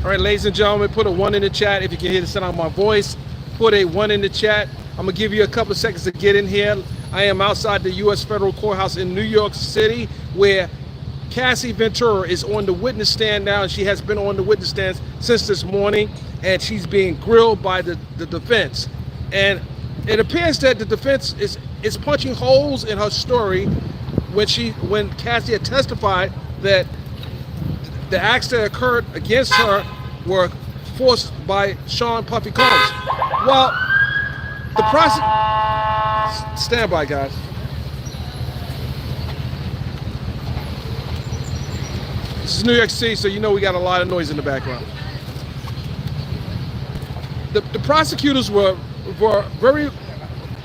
All right, ladies and gentlemen, put a 1 in the chat if you can hear the sound of my voice. Put a 1 in the chat. I'm gonna give you a couple of seconds to get in here. I am outside the U.S. Federal Courthouse in New York City, where Cassie Ventura is on the witness stand now, and she has been on the witness stand since this morning, and she's being grilled by the defense. And it appears that the defense is punching holes in her story when Cassie had testified that the acts that occurred against her were forced by Sean Puffy Combs. Well, the prosecution... Stand by, guys. This is New York City, so you know we got a lot of noise in the background. The prosecutors were very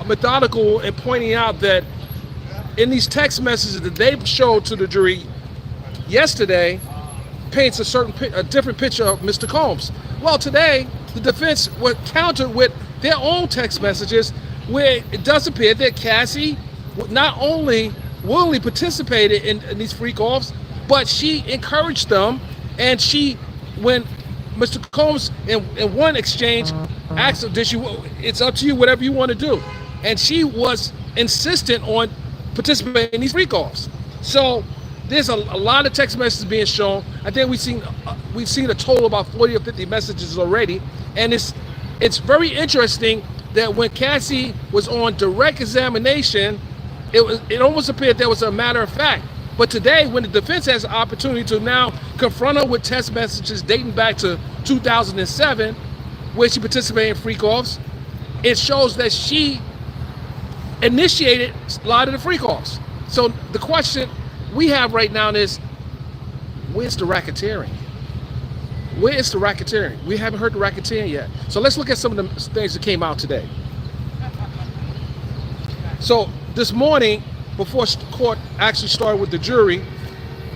methodical in pointing out that in these text messages that they showed to the jury yesterday paints a different picture of Mr. Combs. Well, today the defense was countered with their own text messages where it does appear that Cassie not only willingly participated in these freak-offs, but she encouraged them, and when Mr. Combs in one exchange asked her, it's up to you, whatever you want to do. And she was insistent on participating in these freak-offs. So there's a lot of text messages being shown. I think we've seen a total about 40 or 50 messages already. And it's very interesting that when Cassie was on direct examination, it almost appeared that was a matter of fact. But today, when the defense has the opportunity to now confront her with text messages dating back to 2007, where she participated in freak-offs, it shows that she initiated a lot of the freak-offs. So the question we have right now is, where's the racketeering? Where is the racketeering? We haven't heard the racketeering yet. So let's look at some of the things that came out today. So this morning, before court actually started with the jury,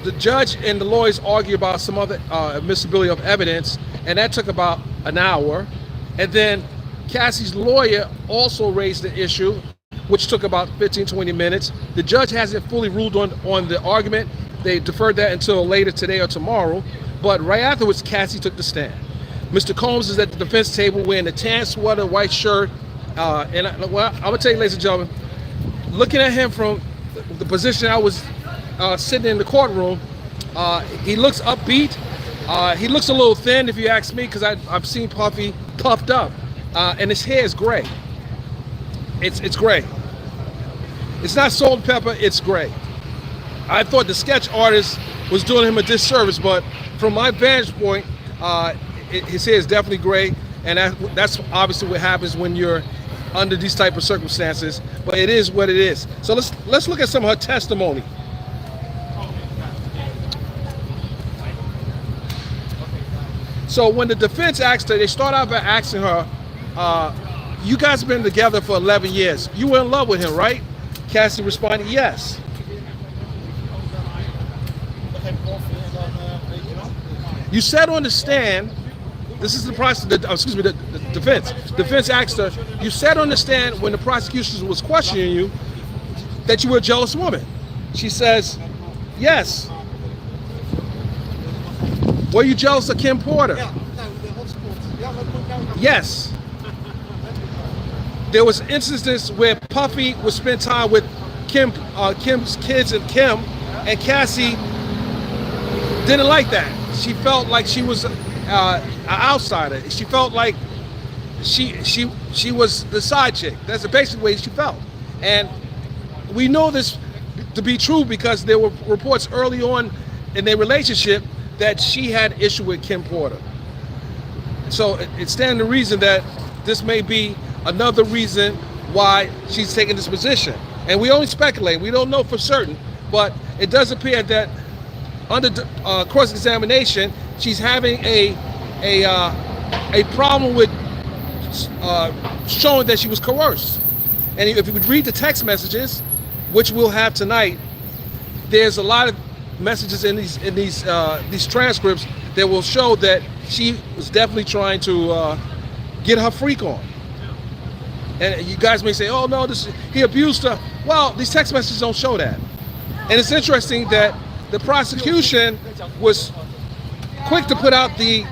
the judge and the lawyers argued about some other admissibility of evidence, and that took about an hour. And then Cassie's lawyer also raised the issue, which took about 15-20 minutes. The judge hasn't fully ruled on the argument. They deferred that until later today or tomorrow. But right afterwards, Cassie took the stand. Mr. Combs is at the defense table wearing a tan sweater, white shirt. And I'm gonna tell you, ladies and gentlemen, looking at him from the position I was sitting in the courtroom, he looks upbeat. He looks a little thin, if you ask me, because I've seen Puffy puffed up, and his hair is gray. It's gray. It's not salt and pepper, it's gray. I thought the sketch artist was doing him a disservice, but from my vantage point, his hair is definitely gray, and that's obviously what happens when you're under these type of circumstances, but it is what it is. So let's look at some of her testimony. So when the defense asked her, they start out by asking her, you guys have been together for 11 years. You were in love with him, right? Cassie responded, yes. You said on the stand, this is the process, the defense. Defense asked her, you said on the stand when the prosecution was questioning you that you were a jealous woman. She says, yes. Were you jealous of Kim Porter? Yes. There was instances where Puffy would spend time with Kim's kids and Kim, and Cassie didn't like that. She felt like she was an outsider. She felt like she was the side chick. That's basically the way she felt. And we know this to be true because there were reports early on in their relationship that she had issue with Kim Porter. So it stands to reason that this may be another reason why she's taking this position. And we only speculate, we don't know for certain, but it does appear that under cross-examination, she's having a problem with showing that she was coerced. And if you would read the text messages, which we'll have tonight, there's a lot of messages in these transcripts that will show that she was definitely trying to get her freak on. And you guys may say, oh no, he abused her. Well, these text messages don't show that. And it's interesting that the prosecution was quick to put out the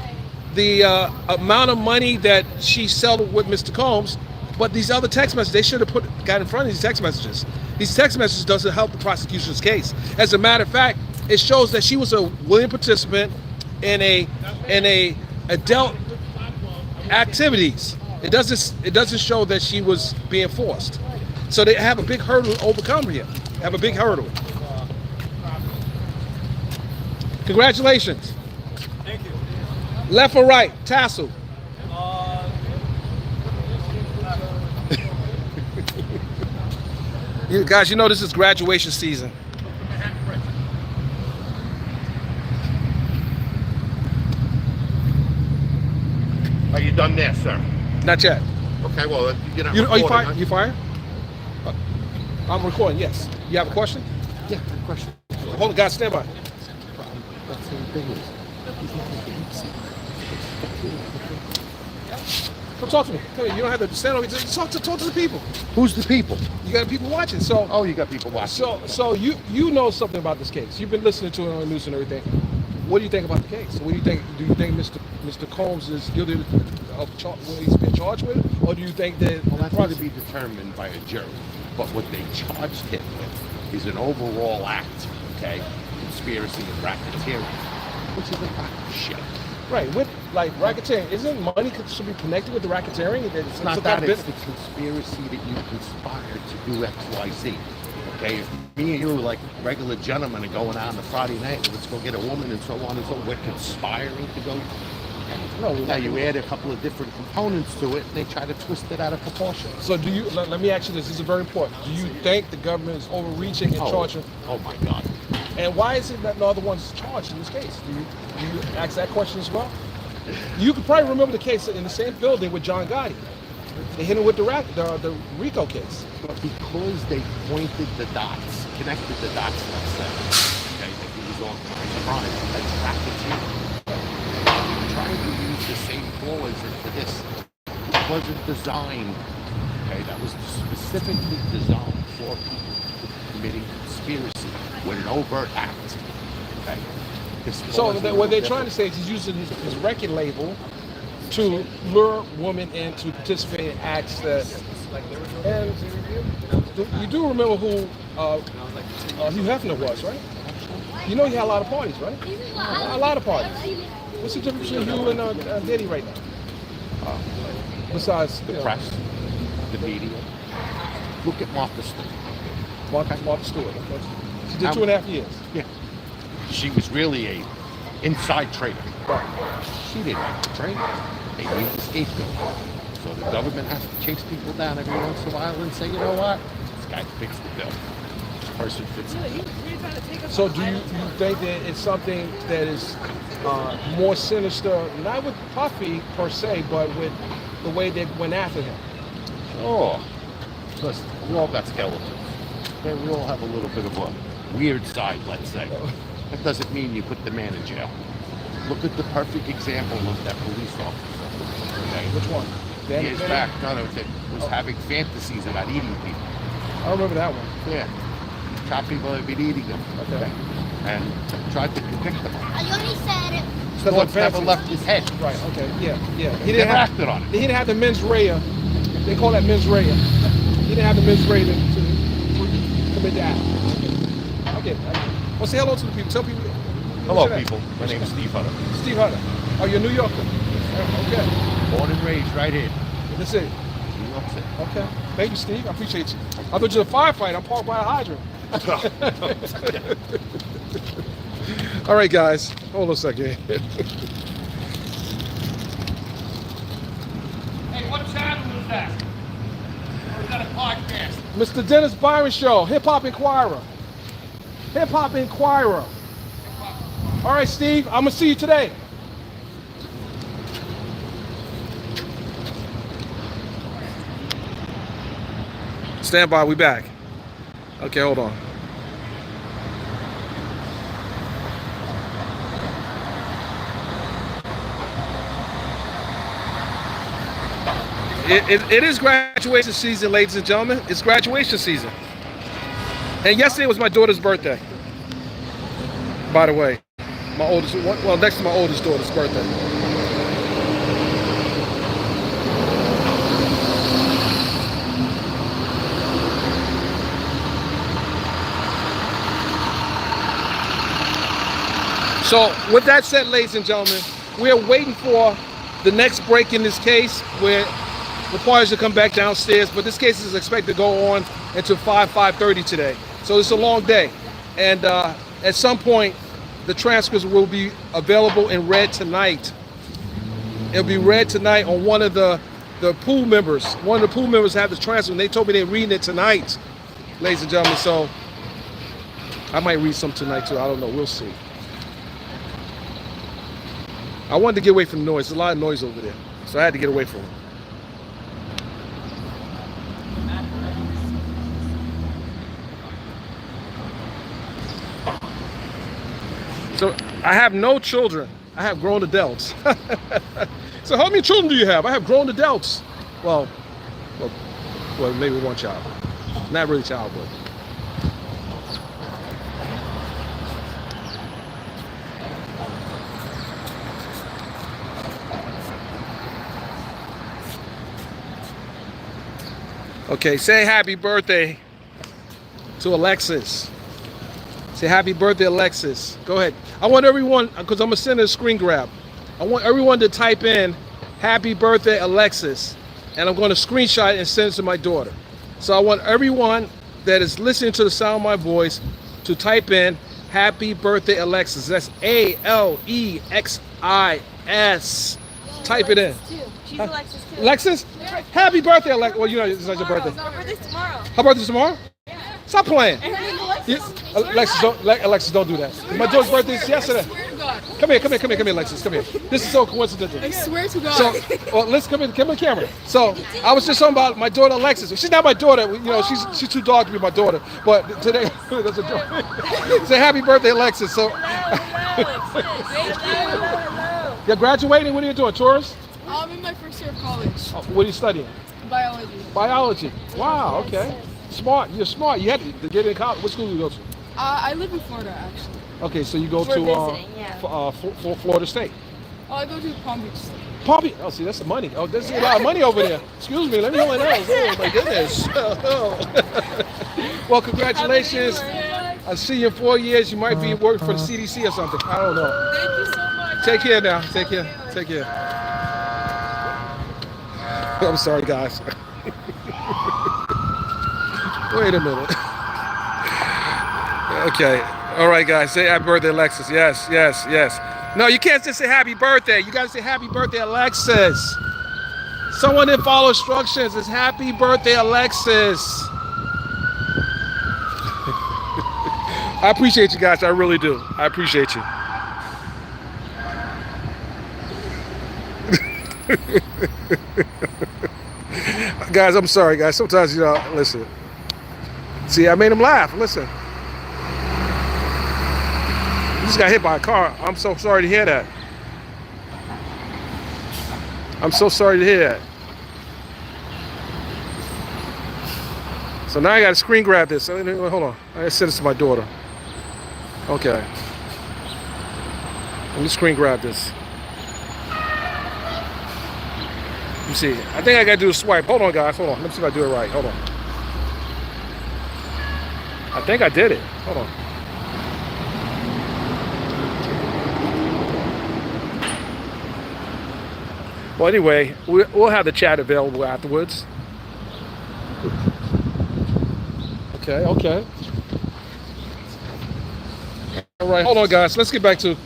the amount of money that she settled with Mr. Combs, but these other text messages, they should have got in front of these text messages. These text messages doesn't help the prosecution's case. As a matter of fact, it shows that she was a willing participant in a adult activities. It doesn't show that she was being forced. So they have a big hurdle to overcome here. Have a big hurdle. Congratulations. Thank you. Left or right? Tassel. You guys, you know this is graduation season. Are you done there, sir? Not yet. Okay, well, you're not Are you recording, fired? huh? You fired? I'm recording, yes. You have a question? Yeah, good question. Hold on, guys, stand by. That's the thing is, he's not making Come talk to me. Come here. You don't have to stand over here. Just talk to the people. Who's the people? You got people watching. So Oh, you got people watching. so you know something about this case. You've been listening to it on the news and everything. What do you think about the case? What do you think? Do you think Mr. Combs is guilty of what he's been charged with, or do you think that? Well, that's going to be determined by a jury. But what they charged him with is an overall act, okay? Conspiracy and racketeering, which is a crock of shit. Right, with like racketeering, isn't money should be connected with the racketeering? It's not that, it's the conspiracy that you conspired to do X, Y, Z. Okay, if me and you are like regular gentlemen are going out on a Friday night, let's go get a woman and so on and so on, we're conspiring to go. No, Now you add a couple of different components to it and they try to twist it out of proportion. So do you, let me ask you this is very important. Do you think the government is overreaching and charging? Oh my God. And why is it that no other one's charged in this case? Do you ask that question as well? You could probably remember the case in the same building with John Gotti. They hit him with the RICO case. But because they pointed the dots, connected the dots, let's say, okay, that he was on crime, that's racketeering. They're trying to use the same clause for this. It wasn't designed, okay, that was specifically designed for people committing conspiracy with an overt act, okay? So what they're trying to say is he's using his record label to lure women into participating in acts that. And you do remember who Hugh Hefner was, right? You know he had a lot of parties, right? A lot of parties. What's the difference between Hugh and Diddy right now? Besides the press, the media. Look at Martha Stewart. Martha Stewart. Okay. She did 2.5 years. Yeah. She was really a inside trader. Right. She didn't have to trade. They used the scapegoat. So the government has to chase people down every once in a while and say, you know what? This guy fits the bill. This person fits the bill. So do you think that it's something that is more sinister, not with Puffy per se, but with the way they went after him? Sure. Listen, we all got skeletons. Okay, we all have a little bit of a weird side, let's say. That doesn't mean you put the man in jail. Look at the perfect example of that police officer. Okay? Which one? Years back, that was having fantasies about eating people. I remember that one. Yeah. Shot people had been eating them. Okay. And tried to convict them. I only said it. So what's never left his head. Right, okay, yeah. He never acted on it. He didn't have the mens rea. They call that mens rea. He didn't have the mens rea to commit the act. Okay. Well, say hello to the people. Tell people. Hello, people. My name is Steve Hutter. Steve Hutter. Oh, you're a New Yorker. Okay. Born and raised right here. In the city. New York City. Okay. Thank you, Steve. I appreciate you. I thought you were a firefighter. I'm parked by a hydrant. All right, guys. Hold on a second. Hey, what channel is that? Or is that a podcast? Mr. Dennis Byron Show, Hip Hop Inquirer. Hip Hop Inquirer. All right, Steve, I'm going to see you today. Stand by, we back. Okay, hold on. It is graduation season, ladies and gentlemen. It's graduation season. And yesterday was my daughter's birthday. By the way, my oldest, well, next to my oldest daughter's birthday. So with that said, ladies and gentlemen, we are waiting for the next break in this case where the parties will come back downstairs, but this case is expected to go on until 5:30 today. So it's a long day. And at some point, the transcripts will be available and read tonight. It'll be read tonight on one of the pool members. One of the pool members have the transcript, and they told me they're reading it tonight, ladies and gentlemen. So I might read some tonight too. I don't know. We'll see. I wanted to get away from the noise. There's a lot of noise over there, so I had to get away from it. So I have no children. I have grown adults. So how many children do you have? I have grown adults. Well, maybe one child. Not really child, but. Okay, say happy birthday to Alexis. Say happy birthday, Alexis. Go ahead. I want everyone, because I'm going to send a screen grab. I want everyone to type in happy birthday, Alexis. And I'm going to screenshot it and send it to my daughter. So I want everyone that is listening to the sound of my voice to type in happy birthday, Alexis. That's Alexis. Type it in. She's Alexis too. Alexis? Happy birthday, Alexis. Well, you know, it's not your birthday. Her birthday's tomorrow. Her birthday's tomorrow? Yeah. Stop playing. And her name's Alexis. Yes. Alexis, don't do that. My daughter's birthday is yesterday. Come here, Alexis. Come here. This is so coincidental. I swear to God. So, well, let's come in the camera. So, I was just talking about my daughter Alexis. She's not my daughter. You know, she's too dark to be my daughter. But today, that's a joke. Say happy birthday, Alexis. So, Hello. you're graduating. What are you doing? Tourist? I'm in my first year of college. Oh, what are you studying? Biology. Biology. Wow. Okay. Smart. You're smart. You had to get in college. What school do you go to? I live in Florida, actually. Okay, so you go For to visiting, yeah. Florida State. Oh, I go to Palm Beach State. Palm Beach. Oh, see, that's the money. Oh, there's a lot of money over there. Excuse me. Let me hold it out. Oh, my goodness. Well, congratulations. I'll see you in 4 years. You might be working for the CDC or something. I don't know. Thank you so much. Take care now. Take care. Take care. I'm sorry, guys. Wait a minute. Okay. All right, guys. Say happy birthday, Alexis. Yes, yes, yes. No, you can't just say happy birthday. You got to say happy birthday, Alexis. Someone didn't follow instructions. It's happy birthday, Alexis. I appreciate you guys. I really do. I appreciate you. Guys, I'm sorry, guys. Sometimes, you know, listen. See, I made him laugh. Listen. You just got hit by a car. I'm so sorry to hear that. I'm so sorry to hear that. So now I got to screen grab this. Hold on. I got to send this to my daughter. Okay. Let me screen grab this. Let me see. I think I got to do a swipe. Hold on, guys. Hold on. Let me see if I do it right. Hold on. I think I did it. Hold on. Well, anyway, we'll have the chat available afterwards. Okay, okay. All right, hold on, guys. Let's get back to.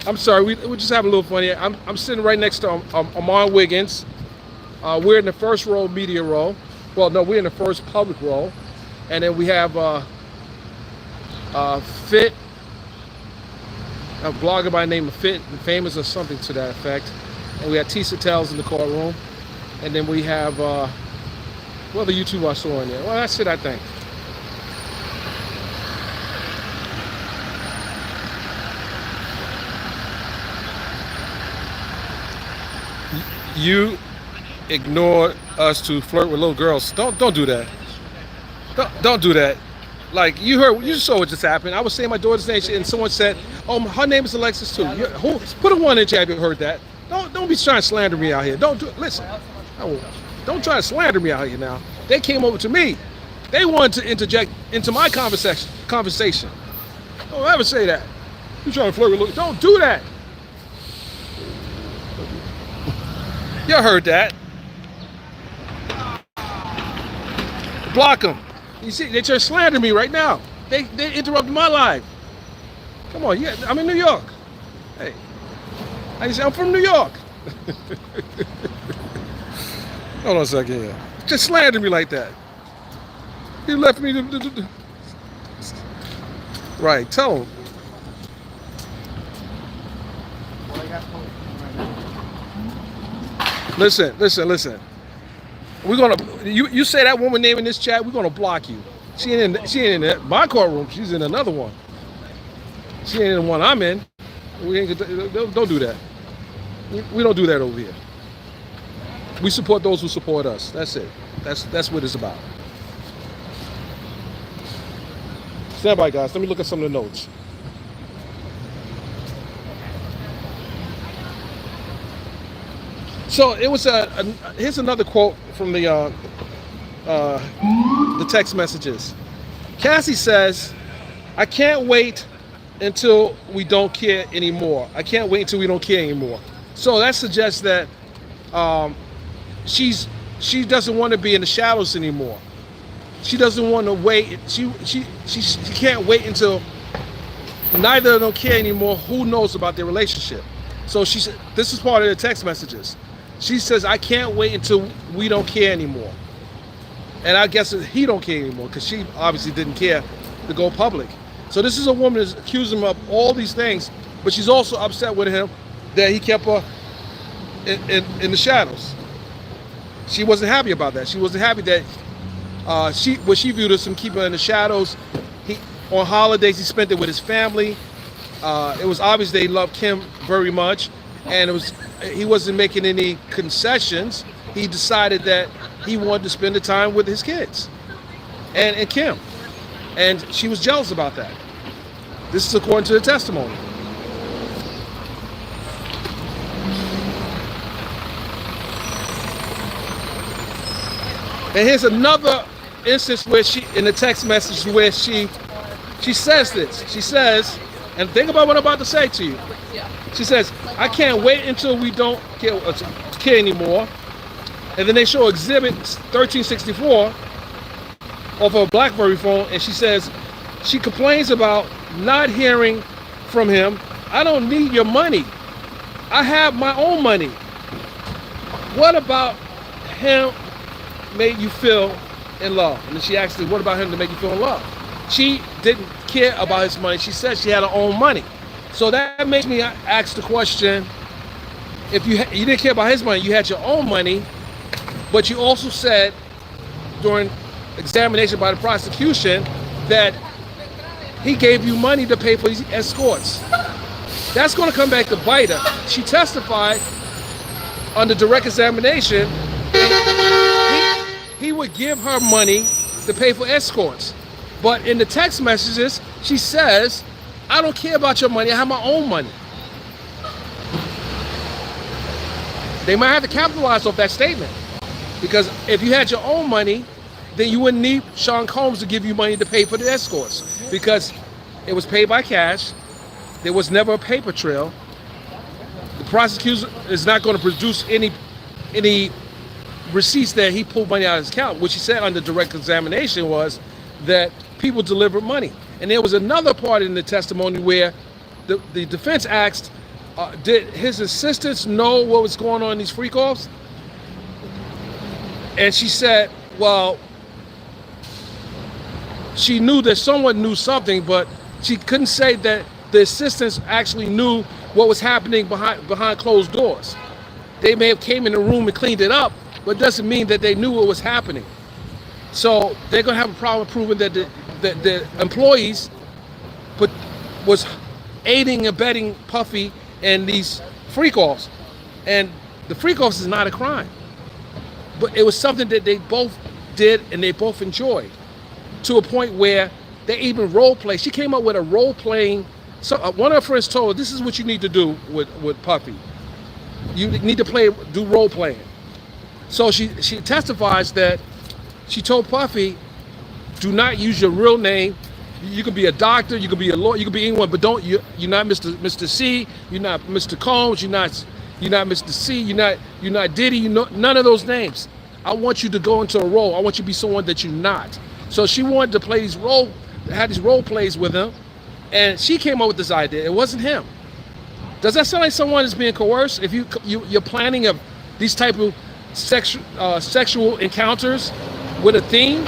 I'm sorry, we just having a little fun here. I'm sitting right next to Amon Wiggins. We're in the first row, media row. Well, no, we're in the first public row, and then we have Fit, a blogger by the name of Fit and Famous or something to that effect. And we have Tisa Tells in the courtroom, and then we have what other YouTube I saw in there. Well, that's it, I think. You ignored us to flirt with little girls. Don't do that. Don't do that. Like you saw what just happened. I was saying my daughter's name, and someone said, "Oh, her name is Alexis too." Put a 1 in chat if you heard that. Don't be trying to slander me out here. Don't do it. Listen, don't try to slander me out here now. They came over to me. They wanted to interject into my conversation. Don't ever say that. You trying to flirt with Louis? Don't do that. You heard that. Block them. You see, they're trying to slander me right now. They interrupted my life. Come on, yeah, I'm in New York. Hey, I say I'm from New York. Hold on a second here. Just slander me like that. You left me to right, tell him. Listen. We're gonna you say that woman name in this chat, we're gonna block you. She ain't in my courtroom, she's in another one. She ain't in the one I'm in. We ain't don't do that. We don't do that over here. We support those who support us. That's it. That's what it's about. Stand by, guys. Let me look at some of the notes. So it was here's another quote from the text messages. Cassie says, "I can't wait until we don't care anymore. I can't wait until we don't care anymore." So that suggests that she doesn't want to be in the shadows anymore. She doesn't want to wait. She can't wait until neither of them care anymore. Who knows about their relationship? So she said, this is part of the text messages. She says, "I can't wait until we don't care anymore." And I guess he don't care anymore because she obviously didn't care to go public. So this is a woman that's accusing him of all these things, but she's also upset with him that he kept her in the shadows. She wasn't happy about that. She wasn't happy that what she viewed as him keeping her in the shadows. On holidays, he spent it with his family. It was obvious they loved Kim very much, and he wasn't making any concessions. He decided that he wanted to spend the time with his kids and Kim, and she was jealous about that. This is according to the testimony. And here's another instance where in the text message where she says this. She says, and think about what I'm about to say to you. She says, "I can't wait until we don't care anymore." And then they show exhibit 1364 off her BlackBerry phone, and she says, she complains about not hearing from him. "I don't need your money. I have my own money. What about him made you feel in love?" And then she asked her, "What about him to make you feel in love?" She didn't care about his money. She said she had her own money. So that makes me ask the question, if you didn't care about his money, you had your own money, but you also said during examination by the prosecution that he gave you money to pay for these escorts. That's going to come back to bite her. She testified under direct examination he would give her money to pay for escorts. But in the text messages, she says, "I don't care about your money, I have my own money." They might have to capitalize off that statement, because if you had your own money, then you wouldn't need Sean Combs to give you money to pay for the escorts, because it was paid by cash. There was never a paper trail. The prosecutor is not going to produce any receipts that he pulled money out of his account. What she said under direct examination was that people delivered money. And there was another part in the testimony where the defense asked, did his assistants know what was going on in these freak-offs? And she said, well, she knew that someone knew something, but she couldn't say that the assistants actually knew what was happening behind closed doors. They may have came in the room and cleaned it up, but it doesn't mean that they knew what was happening. So they're going to have a problem proving that the employees was aiding and abetting Puffy and these freak-offs. And the freak-offs is not a crime. But it was something that they both did and they both enjoyed, to a point where they even role-play. She came up with a role-playing. So one of her friends told her, this is what you need to do with Puffy. You need to do role-playing. So she testifies that she told Puffy, do not use your real name You could be a doctor, you could be a lawyer, you could be anyone, but you're not Mr. C, you're not Mr. Combs, you're not Mr. C, you're not Diddy, none of those names. I want you to go into a role. I want you to be someone that you're not. So she wanted to play had these role plays with him, and she came up with this idea. It wasn't him. Does that sound like someone is being coerced? If you're planning of these type of sexual encounters with a theme?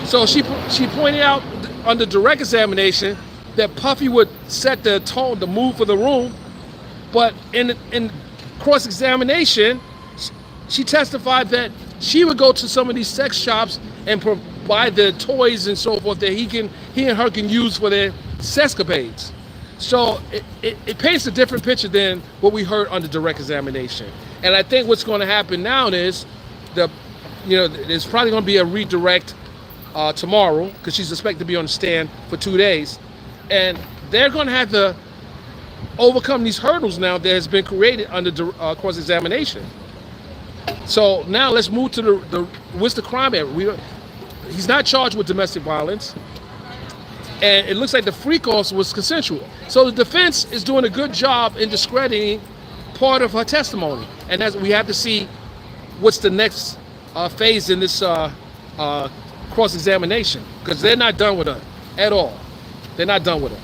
So she pointed out under direct examination that Puffy would set the tone, the mood for the room, but in cross-examination, she testified that she would go to some of these sex shops and provide the toys and so forth that he and her can use for their sexcapades. So it paints a different picture than what we heard under direct examination. And I think what's going to happen now is there's probably going to be a redirect tomorrow, because she's expected to be on the stand for 2 days, and they're going to have to overcome these hurdles now that has been created under cross-examination. So now let's move to what's the crime area. He's not charged with domestic violence, and it looks like the freak-offs was consensual. So the defense is doing a good job in discrediting part of her testimony, and we have to see what's the next phase in this cross-examination, because they're not done with her at all. They're not done with her.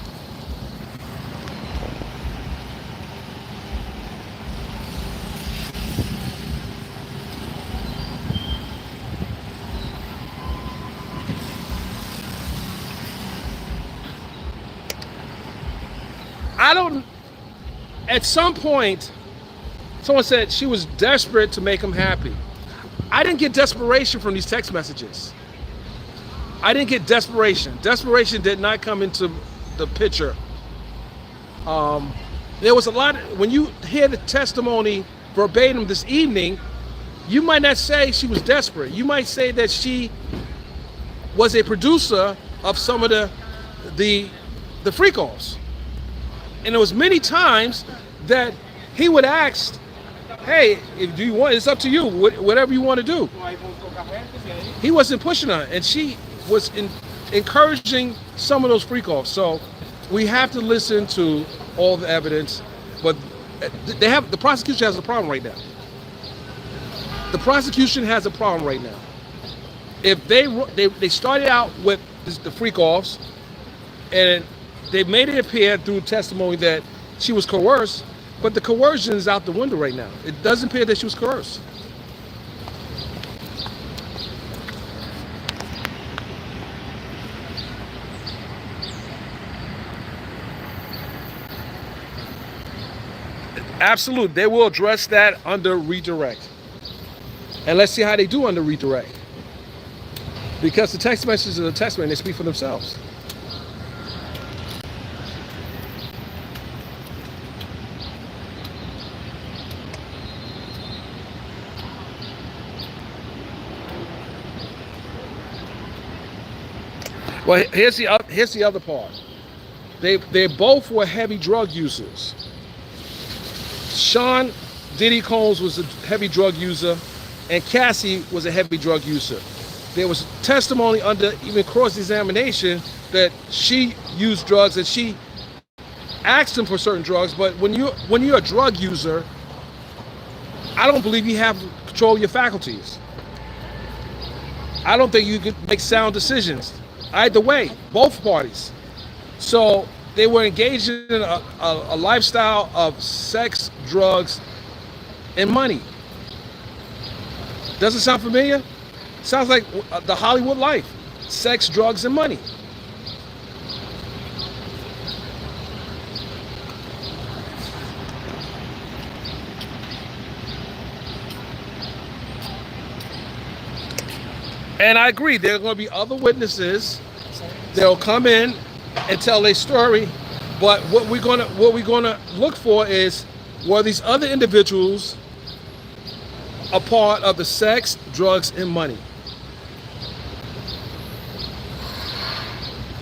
At some point, someone said she was desperate to make him happy. I didn't get desperation from these text messages. I didn't get desperation. Desperation did not come into the picture. There was a lot, when you hear the testimony verbatim this evening, you might not say she was desperate. You might say that she was a producer of some of the freak-offs. And there was many times that he would ask, hey, if you want, it's up to you, whatever you want to do. He wasn't pushing her, and she was encouraging some of those freak-offs. So we have to listen to all the evidence, but the prosecution has a problem right now. The prosecution has a problem right now. If they started out with the freak-offs, and they made it appear through testimony that she was coerced, but the coercion is out the window right now. It doesn't appear that she was coerced. Absolutely, they will address that under redirect. And let's see how they do under redirect. Because the text messages are the text messages, they speak for themselves. Well, here's the other part. They both were heavy drug users. Sean Diddy Combs was a heavy drug user, and Cassie was a heavy drug user. There was testimony under even cross-examination that she used drugs, and she asked him for certain drugs. But when you're a drug user, I don't believe you have control of your faculties. I don't think you could make sound decisions. Either way, both parties. So they were engaged in a lifestyle of sex, drugs, and money. Does it sound familiar? Sounds like the Hollywood life. Sex, drugs, and money. And I agree, there are going to be other witnesses. They'll come in and tell their story. But what we're going to look for is, were these other individuals a part of the sex, drugs, and money?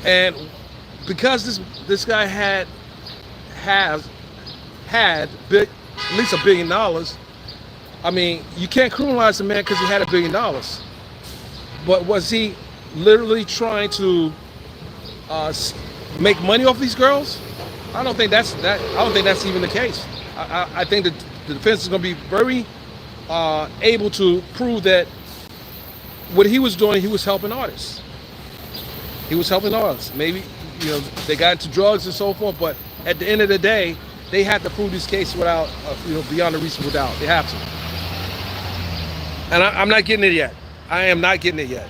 And because this guy has had at least $1 billion, I mean, you can't criminalize a man because he had $1 billion. But was he literally trying to make money off these girls? I don't think that's that. I don't think that's even the case. I think that the defense is going to be very able to prove that what he was doing, he was helping artists. He was helping artists. Maybe they got into drugs and so forth, but at the end of the day, they had to prove this case without beyond a reasonable doubt. They have to. And I'm not getting it yet. I am not getting it yet.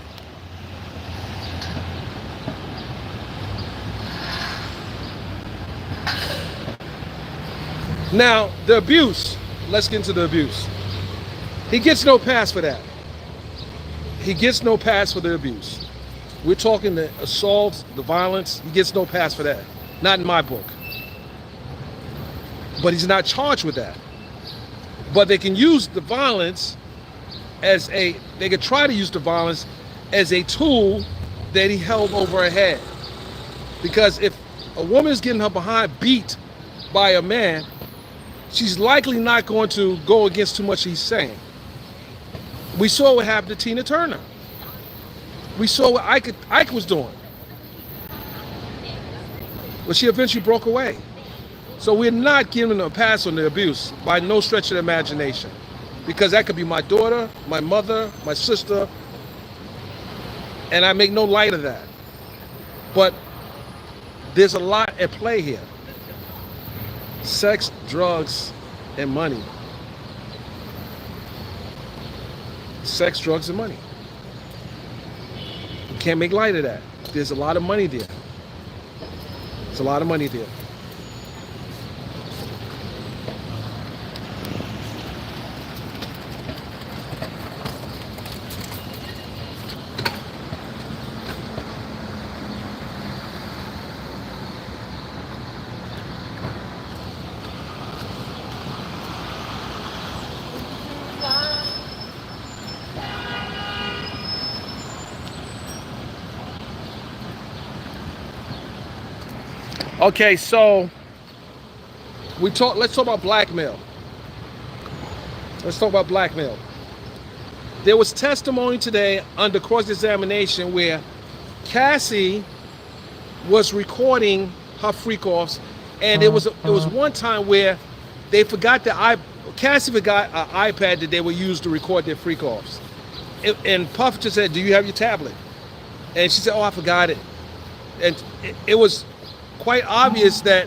Now, the abuse. Let's get into the abuse. He gets no pass for that. He gets no pass for the abuse. We're talking the assault, the violence. He gets no pass for that. Not in my book. But he's not charged with that. But they can use the violence they could try to use the violence as a tool that he held over her head. Because if a woman is getting her behind beat by a man, she's likely not going to go against too much he's saying. We saw what happened to Tina Turner. We saw what Ike was doing. But she eventually broke away. So we're not giving a pass on the abuse by no stretch of the imagination. Because that could be my daughter, my mother, my sister, and I make no light of that. But there's a lot at play here. Sex, drugs, and money. Sex, drugs, and money. You can't make light of that. There's a lot of money there. There's a lot of money there. Okay, so let's talk about blackmail. Let's talk about blackmail. There was testimony today under cross-examination where Cassie was recording her freak-offs, and it was one time where they forgot Cassie forgot an iPad that they would use to record their freak-offs. And Puff just said, "Do you have your tablet?" And she said, "Oh, I forgot it." And it was quite obvious that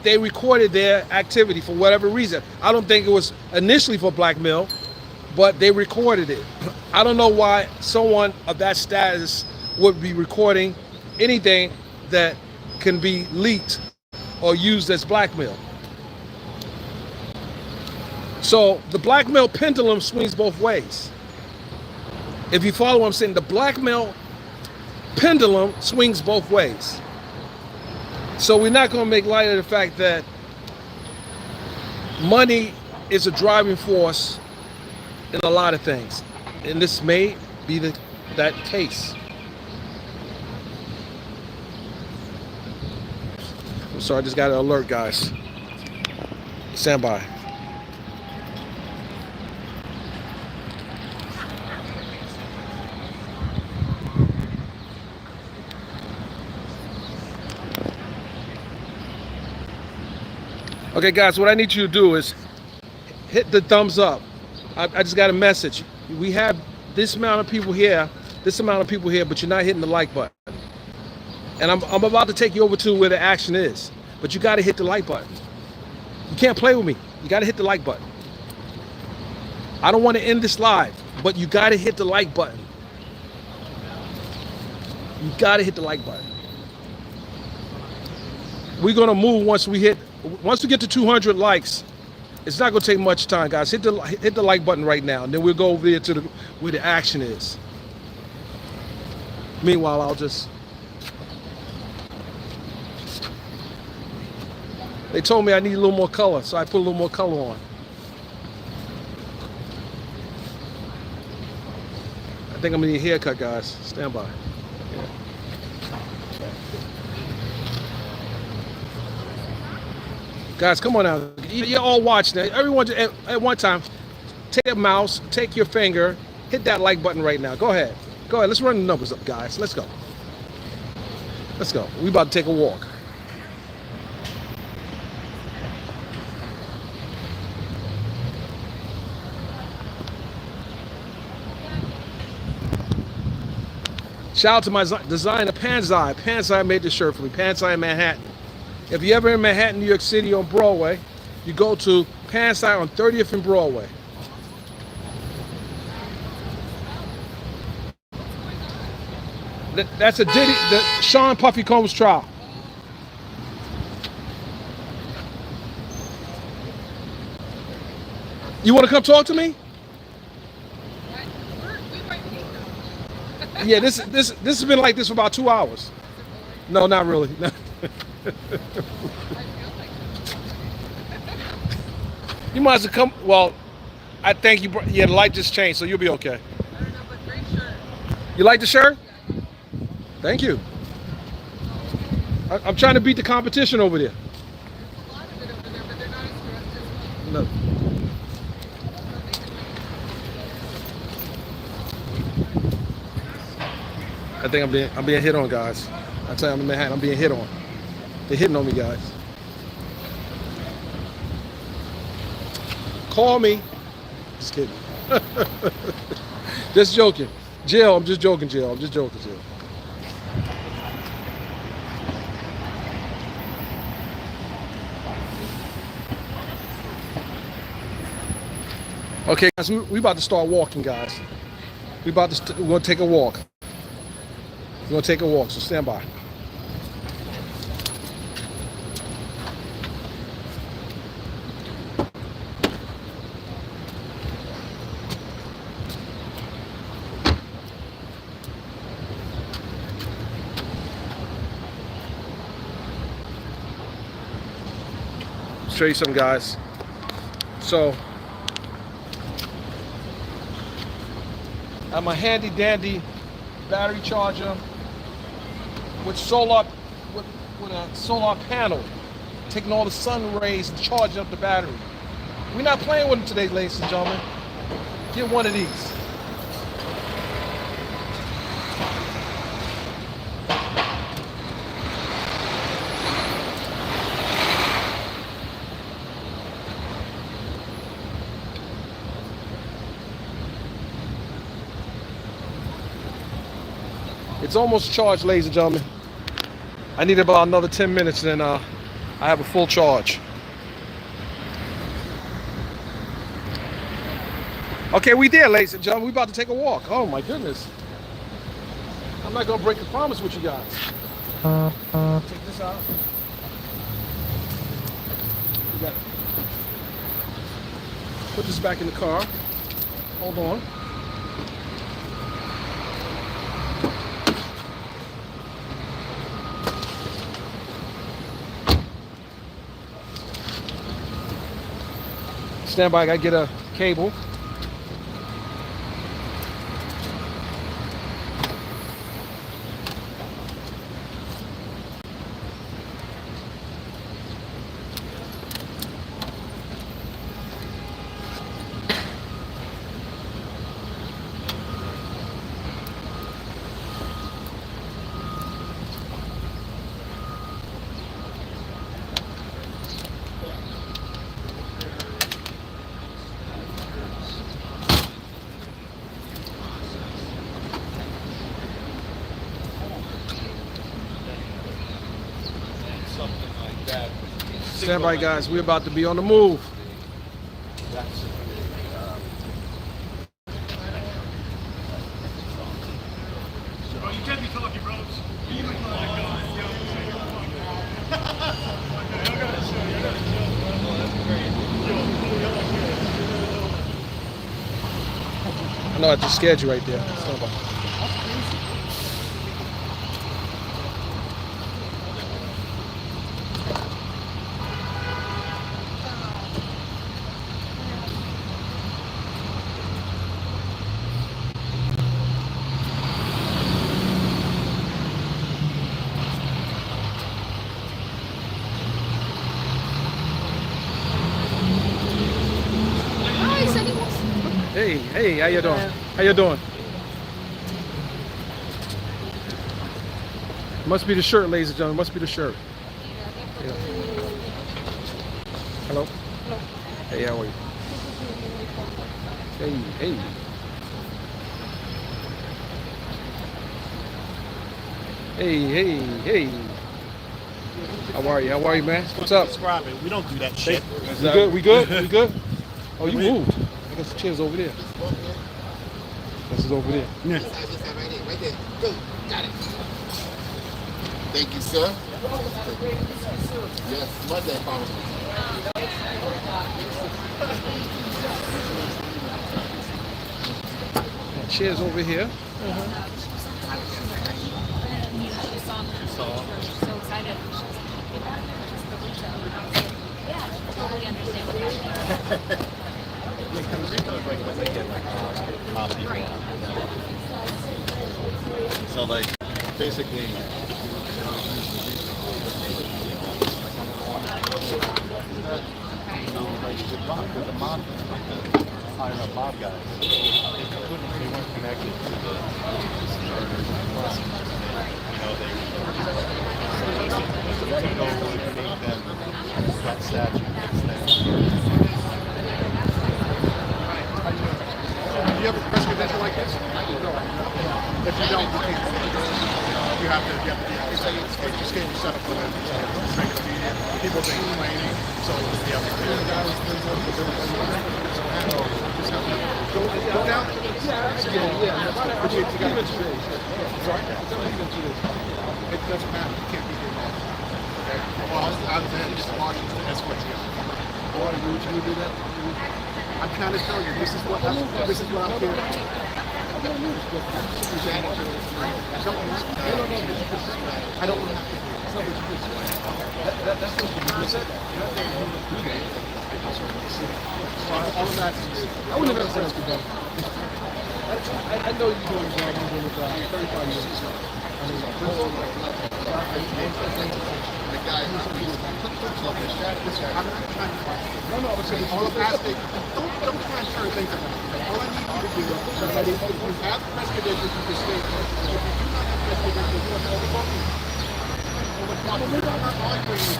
they recorded their activity for whatever reason. I don't think it was initially for blackmail, but they recorded it. I don't know why someone of that status would be recording anything that can be leaked or used as blackmail. So the blackmail pendulum swings both ways. If you follow what I'm saying, the blackmail pendulum swings both ways. So we're not going to make light of the fact that money is a driving force in a lot of things. And this may be that case. I'm sorry, I just got an alert, guys. Stand by. Okay, guys, what I need you to do is hit the thumbs up. I just got a message. We have this amount of people here, but you're not hitting the like button. And I'm about to take you over to where the action is, but you got to hit the like button. You can't play with me. You got to hit the like button. I don't want to end this live, but you got to hit the like button. You got to hit the like button. We're going to move once we get to 200 likes. It's not going to take much time, guys. Hit the like button right now, and then we'll go over there to where the action is. Meanwhile, I'll just... They told me I need a little more color, so I put a little more color on. I think I'm gonna need a haircut, guys. Stand by. Guys, come on now. You're all watching. Everyone at one time, take a mouse, take your finger, hit that like button right now. Go ahead. Go ahead. Let's run the numbers up, guys. Let's go. Let's go. We about to take a walk. Shout out to my designer, Panzai. Panzai made this shirt for me. Panzai in Manhattan. If you're ever in Manhattan, New York City on Broadway, you go to Panzai on 30th and Broadway. That's a Diddy, the Sean Puffy Combs trial. You want to come talk to me? Yeah, this has been like this for about 2 hours. No, not really. You might as well come. Well, I think you. Yeah, the light just changed, so you'll be okay. I don't know, but great shirt. You like the shirt? Thank you. I'm trying to beat the competition over there. A lot of it over there, but they're not as dressed as No. well. I think I'm being hit on, guys. I tell you, I'm in Manhattan. I'm being hit on. They're hitting on me, guys. Call me. Just kidding. Just joking. Jill, I'm just joking, Jill. I'm just joking, Jill. Okay, guys, we about to start walking, guys. We're going to take a walk. We're going to take a walk, so stand by. Show you some, guys. So, I have my handy dandy battery charger with a solar panel, taking all the sun rays and charging up the battery. We're not playing with them today, ladies and gentlemen. Get one of these. It's almost charged, ladies and gentlemen. I need about another 10 minutes, and then I have a full charge. Okay, we there, ladies and gentlemen. We about to take a walk. Oh my goodness. I'm not gonna break the promise with you guys. Take this out. We got put this back in the car. Hold on. Stand by, I gotta get a cable. Stand by, guys. We're about to be on the move. Oh, you can't be talking, bros. I know I just scared you right there. Stand by. Hey, how you doing? How you doing? Must be the shirt, ladies and gentlemen. Must be the shirt. Yeah. Hello. Hello. Hey, how are you? Hey, hey. Hey, hey, hey. How are you? How are you, man? What's up? Subscribing. We don't do that shit. We good? We good? We good? Oh, you moved. I got some chairs over there. This is over there. Right there. Go. Got it. Thank you, sir. Yes, Monday, promise. Chairs over here. So excited. Yeah, I totally understand what happened. So like, basically, the mob, higher up mob guys, they weren't connected to the starters and process. You know, they took over and made them that statue fix them. Do you have a press credential like this? No. If you don't, you can't. You have to it's just getting set up for them. People think complaining, so you have to do it. Go down. But you got to sorry? It doesn't matter. You can't be here now. Okay? Well, I was there just watching the escort you. Or would you do that? I'm trying to tell you, this is what I'm here. I don't want to have to do it. That's what you said. All of that is, I wouldn't have ever said that. I know you're doing a job, you're doing a job, 35 years. The guy who's I'm not trying to fight. No, I'm saying all of that. Don't try and turn things around. All I need you to do is that if you have press credentials, you can stay. If you do not have press credentials, you have to overcome me. I'm not arguing with you.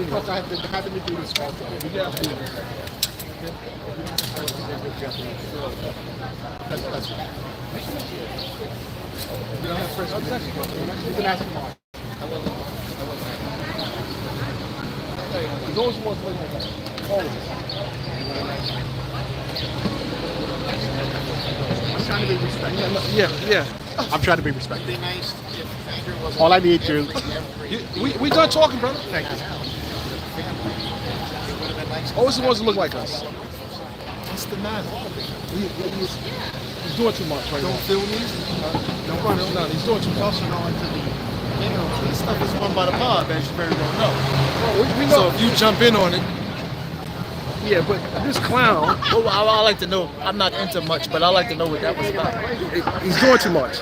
Because I have been having to do this all the time. You have to do this. That's right. You don't have press credentials. You can ask them all. There's always one place like that. Always. I'm trying to be respectful. Yeah. I'm trying to be respectful. All I need to. We done talking, brother. Thank you. Always the ones that look like us. What's the matter? He's doing too much right now. Don't feel me? No, he's doing too much. You know, this stuff is run by the mob, as you very well know. Well, we know. So if you jump in on it, Yeah, but this clown, well, I like to know. I'm not into much, but I like to know what that was about. he's doing too much.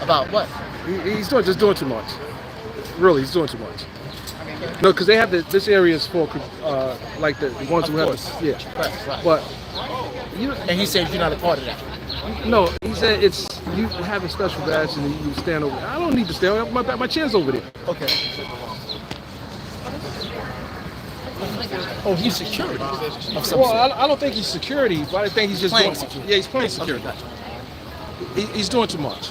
About what? He's just doing too much. Really, he's doing too much. No, because they have this area is for like the ones who have Right. But And he said you're not a part of that. no, he said it's you have a special badge and you stand over. I don't need to stand over. My chair's over there. Okay. Oh, he's security of some Well, sort. I don't think he's security, but I think he's just Playing doing, security. Yeah, he's playing security. Okay, gotcha. He's doing too much.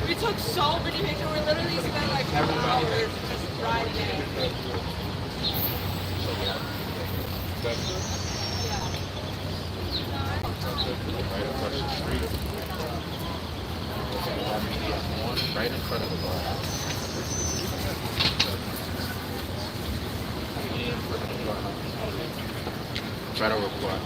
We took so many pictures. We literally spent like 4 hours just riding it. Better report.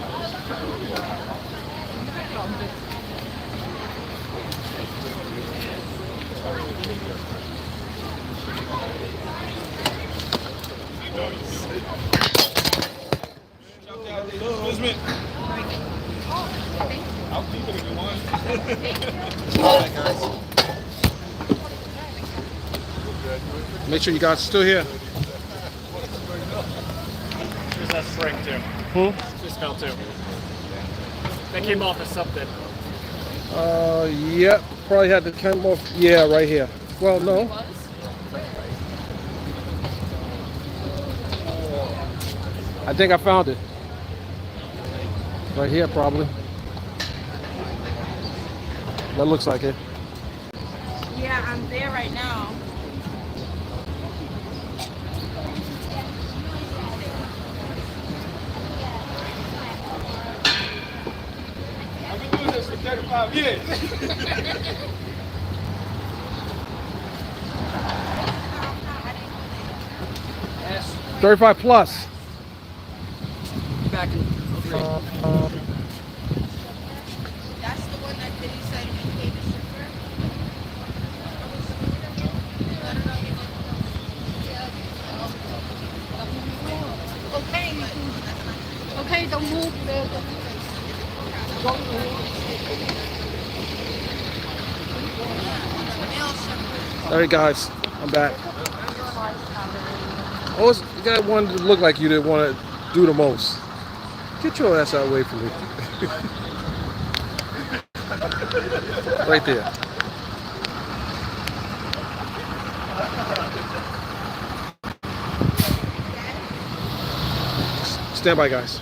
Make sure you guys are still here. There's that spring too. Just fell too. That came off of something. Yep. Probably had to come off. Yeah, right here. Well, no. I think I found it. Right here, probably. That looks like it. Yeah, I'm there right now. I've been doing this for 35 years. 35 plus. Back in. That's the one that he said he paid the shipper. Okay, Okay, don't move. All right, guys. I'm back. Always you got one that look like you that want to do the most. Get your ass out of the way from me. Right there. Stand by, guys.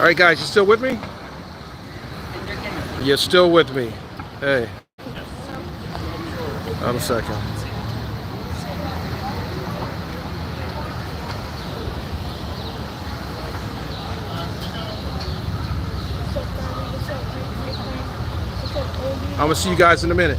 All right, guys, you still with me? You're still with me. Hey. Hold a second. I'm gonna see you guys in a minute.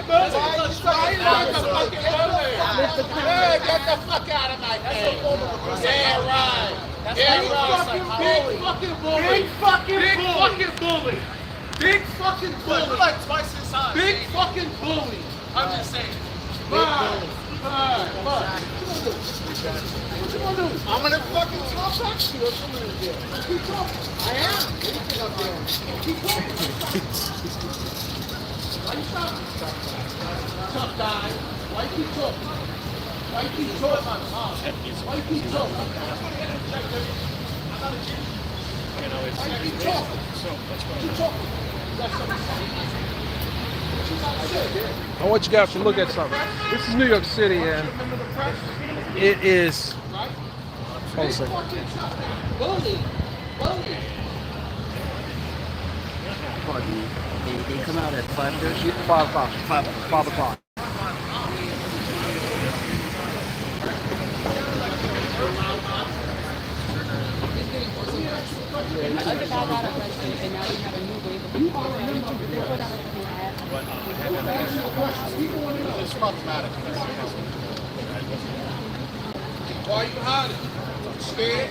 fucking bully. Why you like a fucking bully? Hey, get the fuck out of my face. Yeah, right. Big fucking bully. Big fucking bully. Big fucking bully. You're like twice his size. Big fucking bully. I'm just saying. I'm gonna fucking talk back to you. Keep talking. I am. Keep talking. Why you stopping? Tough guy. Why you keep talking? Why you keep talking? Why you keep talking? Why you keep talking? Keep talking. You got something to say? I want you guys to look at something. This is New York City, and it is. Hold on a second. Bully. They come out at 5:30. 5 o'clock. 5 o'clock. It's problematic. Why you hiding? Scared?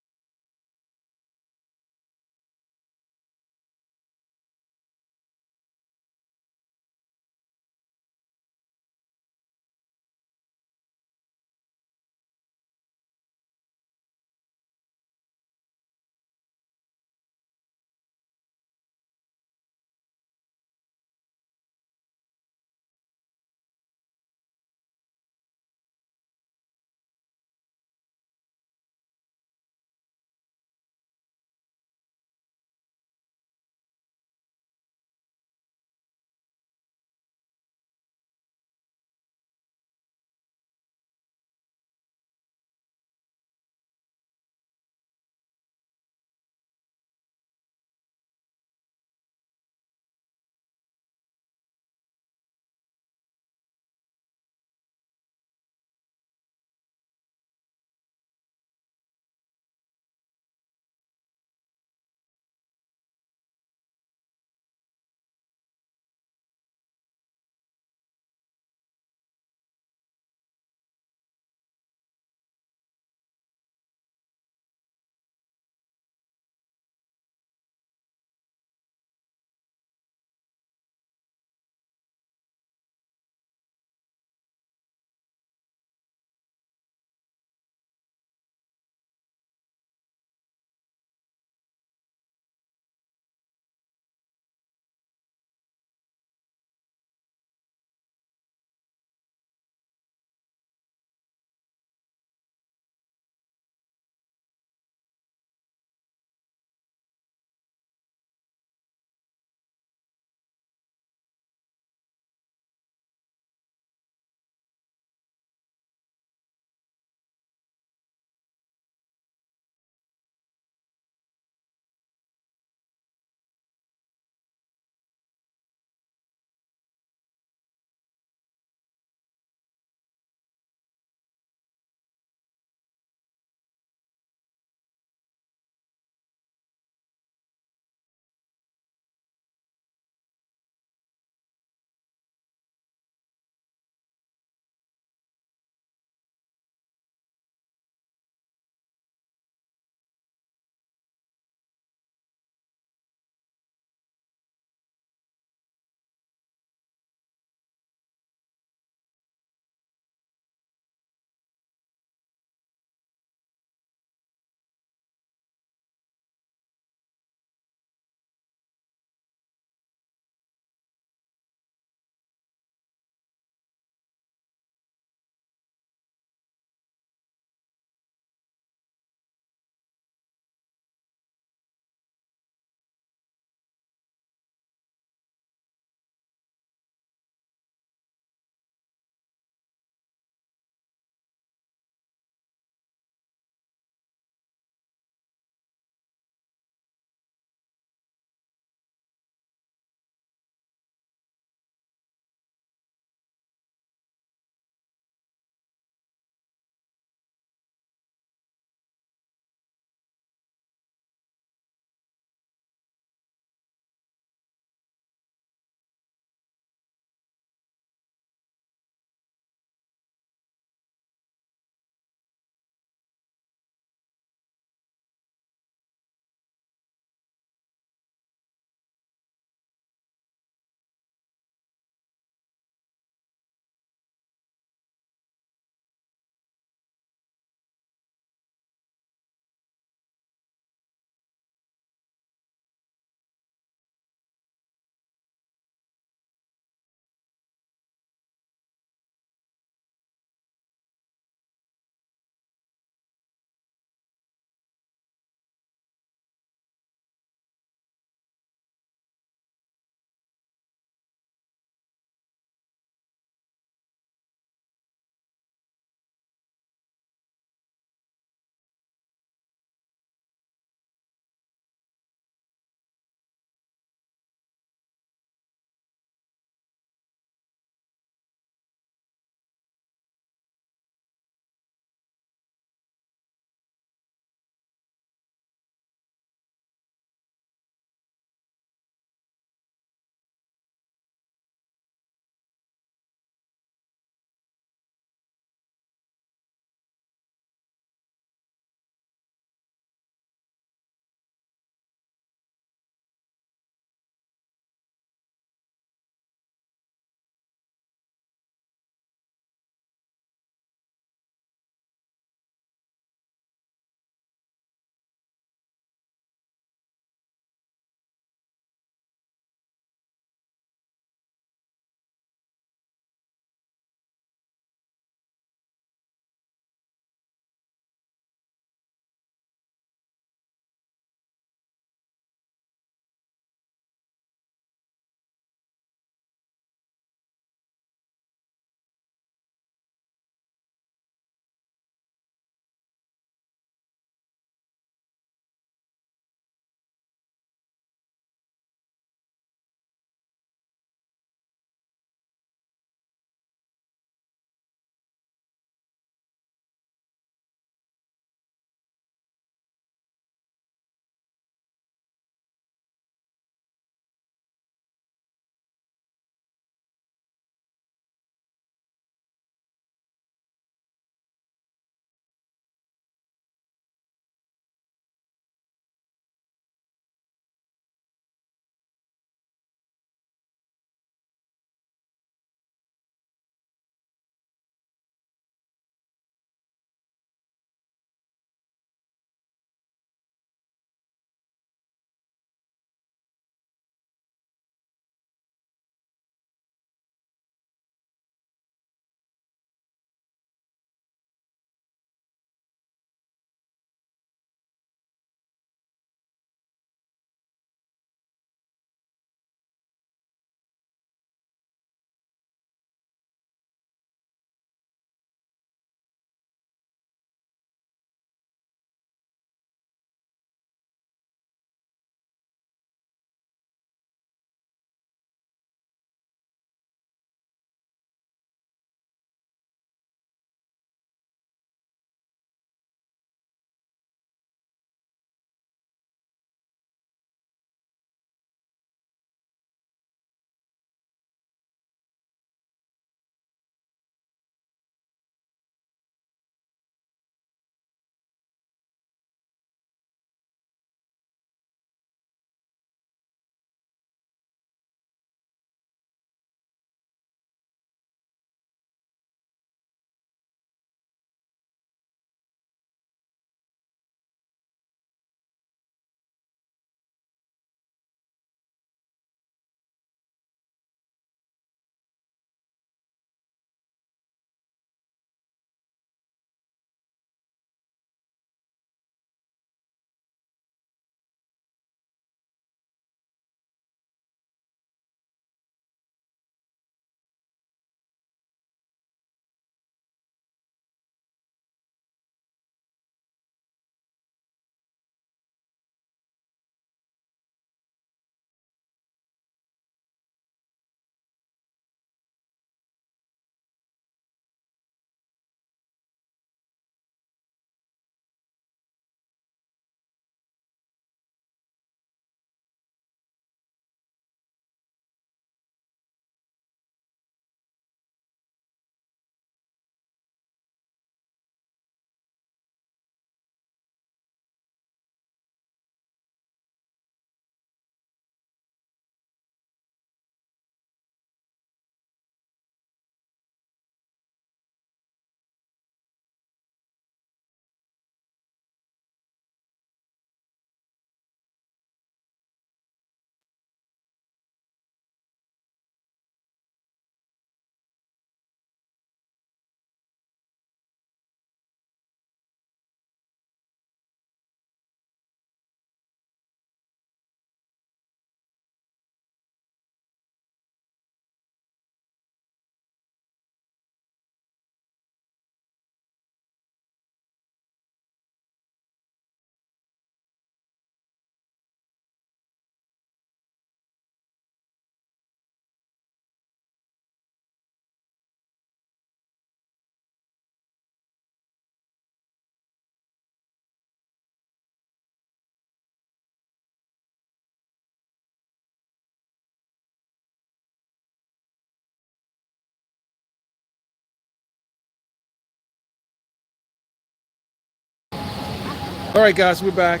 All right, guys, we're back.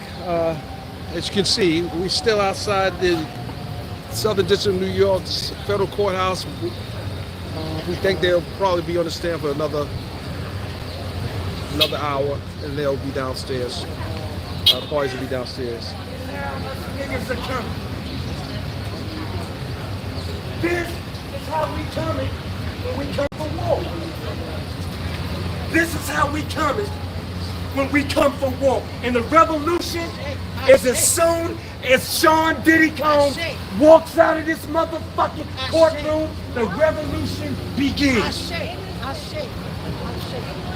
As you can see, we're still outside the Southern District of New York's federal courthouse. We think they'll probably be on the stand for another hour, and they'll be downstairs. Parties will be downstairs. Niggas are coming. This is how we coming when we come for war. This is how we coming when we come for war. And the revolution is as soon as Sean Diddy Combs walks out of this motherfucking courtroom, the revolution begins.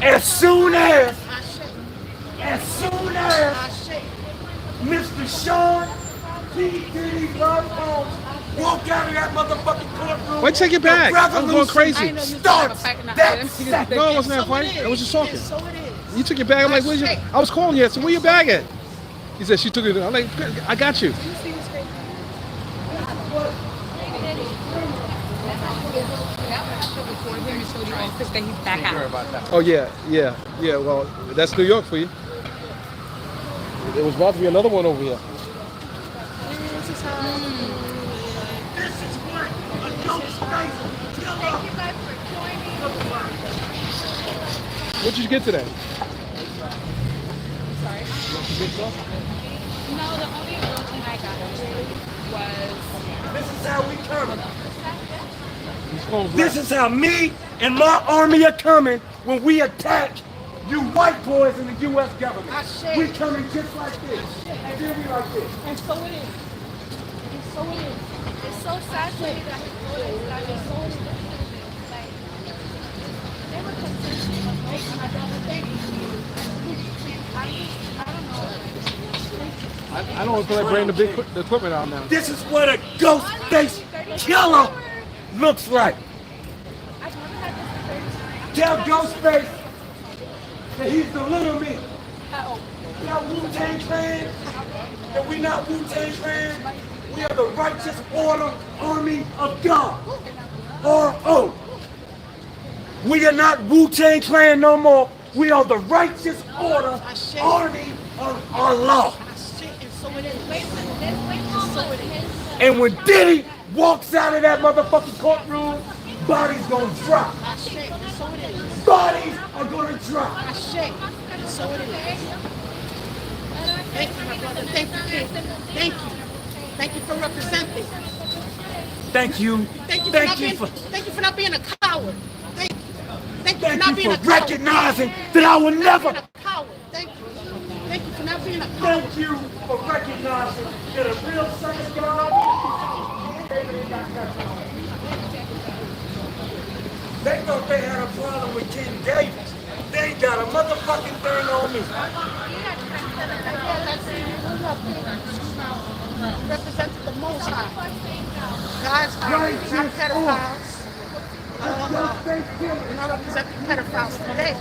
As soon as Mr. Sean P. Diddy Combs walk out of that motherfucking courtroom. Why take your bag? I'm going crazy. Starts that second. No, I wasn't that fight. I was just talking. You took your bag. I'm like, where's your? I was calling you. I said, where your bag at? He said she took it. I'm like, I got you. Oh yeah. Well, that's New York for you. There was about to be another one over here. What did you get today? Sorry? No, the only real thing I got was... This is how we coming. This is how me and my army are coming when we attack you white boys in the U.S. government. We coming just like this. And then we like this. And so it is. And so it is. It's so sad to me that it's so like, they were concerned of making another thing. I don't feel like bringing the equipment out now. This is what a ghost-faced killer looks like. Tell Ghostface that he's the little me. Not Wu-Tang Clan. That we not Wu-Tang Clan. We are the righteous order army of God. R.O. We are not Wu-Tang Clan no more. We are the righteous order army of Allah. And when Diddy walks out of that motherfucking courtroom, bodies gonna drop. Bodies are gonna drop. So it is. Thank you, my brother. Thank you. Thank you. Thank you for representing. Thank you. Thank you for not being a coward. Thank you. Thank you for not being a coward. Recognizing that I will never. Thank you. Thank you for not being a coward. Thank you for recognizing that a real son of God. They thought they had a problem with King David. They ain't got a motherfucking thing on me. Represented the Most High. God's army, not pedophiles. We're not representing pedophiles today.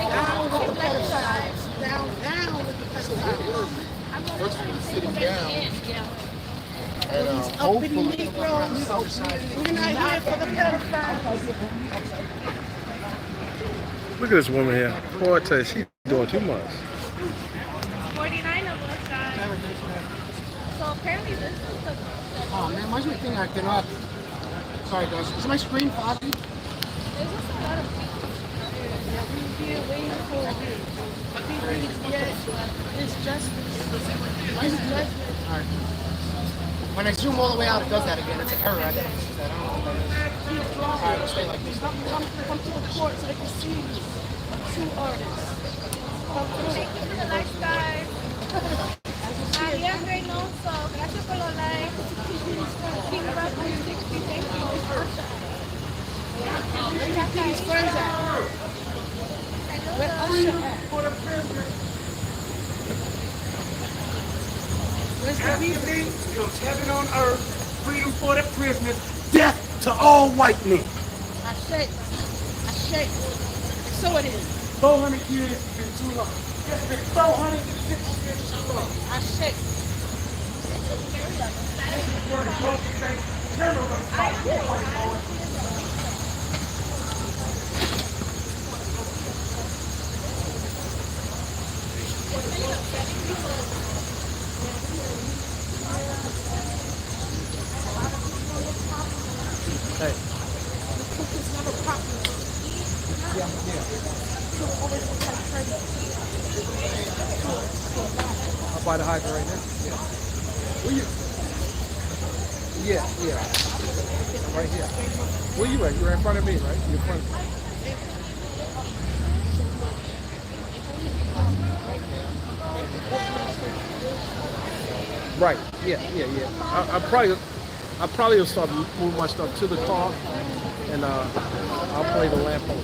Down with the pedophiles. Down with the pedophiles. First we're sitting down. And These uppity hopefully, Negroes. We're not here for the pedophiles. Look at this woman here. Boy, I tell you, she's doing too much. 49 of us got. So apparently this is the. Oh man, why's my thing acting up? Sorry guys, is my screen foggy? There's just a lot of people. We've been waiting for It's justice. Why is it justice? Alright. When I zoom all the way out, it does that again. It's an error. I gotta fix that. I don't know what that is. Alright, we'll stay like this. Come to the court so they can see you. Two artists. Thank you for the likes, guys. Había Reynoso. Gracias por los likes. King Rock 360. Thank you. Where these friends at? Where Usher at? Where's the After me comes heaven on earth, freedom for the prisoners, death to all white men. I shake. So it is. 400 years has been too long. It's been 450 years too long. I shake. Hey. Cook is never properly. Yeah, yeah. Cook always looks like crazy. I'll buy the hydrant right now. Yeah. Where you? Yeah, yeah. Right here. Where you at? You're in front of me, right? You're in front of me. Right. Yeah, yeah, yeah. I probably will start moving my stuff to the car, and I'll play the lamp on.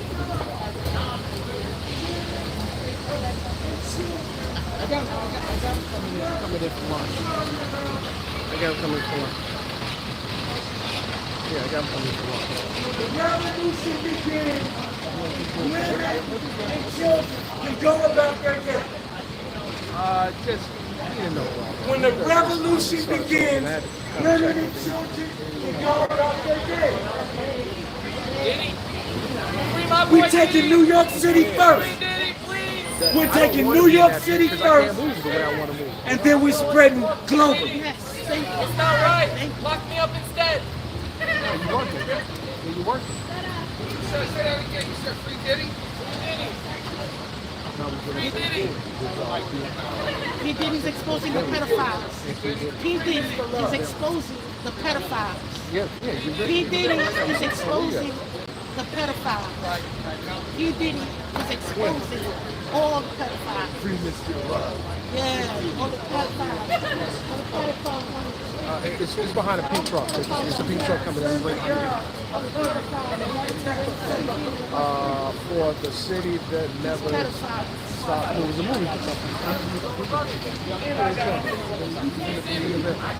I got him coming in for lunch. I got him coming for lunch. Yeah, I got him coming for lunch. The revolution begins. Women and children can go about their day. Just, you didn't know why. When the revolution begins, women and children can go about their day. We're taking New York City first. We're taking New York City first, and then we're spreading globally. It's not right. Lock me up instead. You working? You working? Say that again. You said free Diddy? P. Diddy's exposing the pedophiles. P. Diddy is exposing the pedophiles. Yeah, yeah. P. Diddy is exposing the pedophiles. P. Diddy is exposing all the pedophiles. Free Mr. Love. Yeah, all the pedophiles. All the pedophiles. It's behind a pink truck. It's a pink truck coming in right here. For the city that never stopped. It was a movie or something.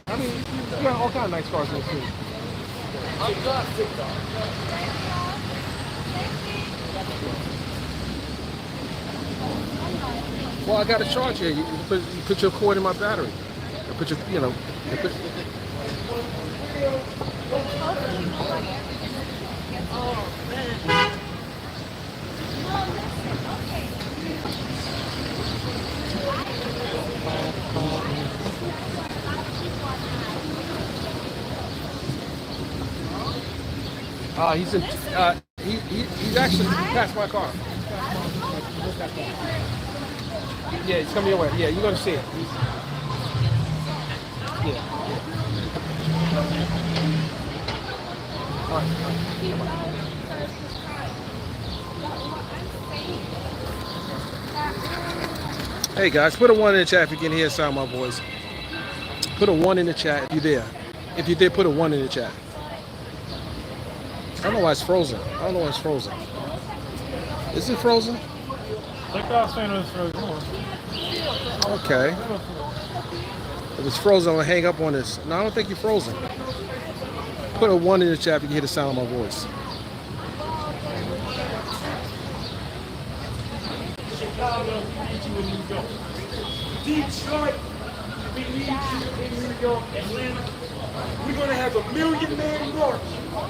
I mean, you got all kind of nice cars in the city. Well, I got a charge here. You put your cord in my battery. You put your, you know. He's in. He's actually passed my car. Yeah, he's coming your way. Yeah, you're gonna see it. Yeah. All right. Hey guys, put a 1 in the chat if you can hear some of my voice. Put a 1 in the chat if you're there. If you did, put a 1 in the chat. I don't know why it's frozen. I don't know why it's frozen. Is it frozen? Like I was saying, it was frozen. Okay. If it's frozen, I'm gonna hang up on this. No, I don't think you're frozen. Put a 1 in the chat if you can hear the sound of my voice. Chicago, we need you in New York. Detroit, we need you in New York. Atlanta, we're gonna have 1 million man march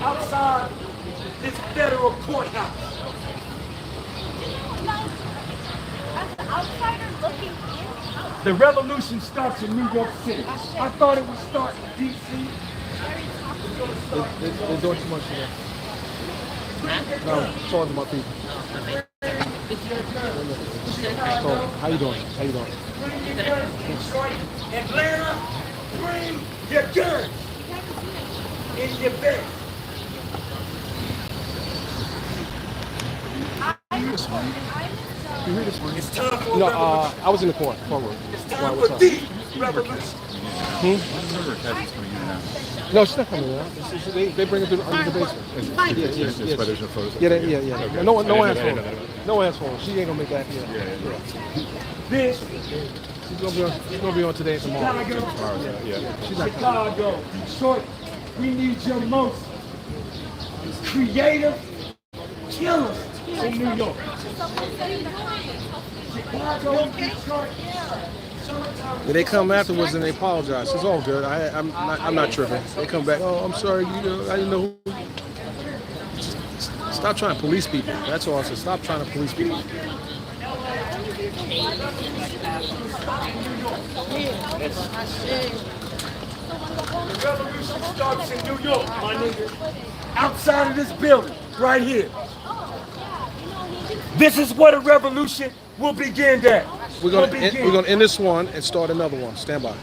outside this federal courthouse. As the outsider looking in. The revolution starts in New York City. I thought it would start in D.C. They're doing too much today. No, talking about people. So, how you doing? How you doing? Bring your guns, Detroit, Atlanta, bring your guns in your bed. You hear this one? It's time for No, revolution. I was in the court. Forward. It's time for the revolution. No, she's not coming out. They bring it to the basement. Yeah. No one has phone. No one has phone. She ain't gonna make that. Yeah. This She's gonna be on today and tomorrow. Chicago, She's not coming. Chicago, Detroit, we need your most creative killers in New York. Chicago, Detroit. Yeah, they come afterwards and they apologize. It's all good. I'm not tripping. They come back. Oh, I'm sorry. I didn't know. Stop trying to police people. That's all I said. Stop trying to police people. The revolution starts in New York, my nigga. Outside of this building, right here. This is where the revolution will begin at. We're gonna end this one and start another one. Stand by.